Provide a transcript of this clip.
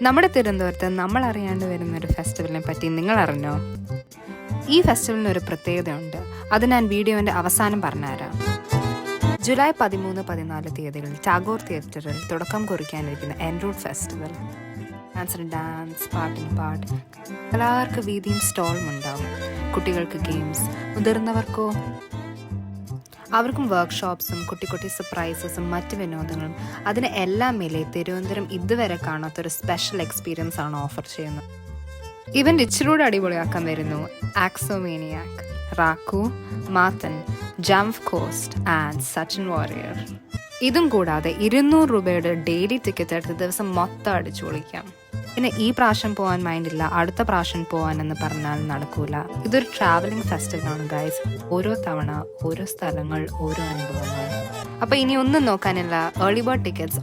നമ്മുടെ തിരുവനന്തപുരത്ത് നമ്മൾ അറിയാണ്ട് വരുന്നൊരു ഫെസ്റ്റിവലിനെ പറ്റി നിങ്ങൾ അറിഞ്ഞോ? ഈ ഫെസ്റ്റിവലിന് ഒരു പ്രത്യേകതയുണ്ട്. അത് ഞാൻ വീഡിയോൻ്റെ അവസാനം പറഞ്ഞുതരാം. ജൂലൈ 13-14 തീയതികളിൽ ടാഗോർ തിയേറ്ററിൽ തുടക്കം കുറിക്കാനിരിക്കുന്ന എൻറൂട്ട് ഫെസ്റ്റിവൽ. ഡാൻസ്, പാട്ടിന് പാട്ട്, കലാകാർക്ക് വീതിയും സ്റ്റോളും ഉണ്ടാവും. കുട്ടികൾക്ക് ഗെയിംസ്, മുതിർന്നവർക്കോ അവർക്കും വർക്ക്ഷോപ്സും കുട്ടി സർപ്രൈസസും മറ്റ് വിനോദങ്ങളും. അതിന് എല്ലാം മേലെ തിരുവനന്തപുരം ഇതുവരെ കാണാത്തൊരു സ്പെഷ്യൽ എക്സ്പീരിയൻസ് ആണ് ഓഫർ ചെയ്യുന്നത്. ഇവൻ്റ് ഇച്ചിരൂടെ അടിപൊളിയാക്കാൻ വരുന്നു ആക്സോമേനിയാക്, റാക്കു, Mathan, jump coast and Sachin Warrier. ഇതും കൂടാതെ 200 രൂപയുടെ ഡെയിലി ടിക്കറ്റ് എടുത്ത് ദിവസം മൊത്തം അടിച്ചു പൊളിക്കാം. പിന്നെ ഈ പ്രാവശ്യം പോകാൻ മൈൻഡില്ല, അടുത്ത പ്രാവശ്യം പോകാനെന്ന് പറഞ്ഞാൽ നടക്കൂല. ഇതൊരു ട്രാവലിംഗ് ഫെസ്റ്റിവലാണ് ഗൈസ്. ഓരോ തവണ ഓരോ സ്ഥലങ്ങൾ, ഓരോ അനുഭവങ്ങൾ. അപ്പോൾ ഇനി ഒന്നും നോക്കാനില്ല, ഏർലി ബേർഡ് ടിക്കറ്റ്സ്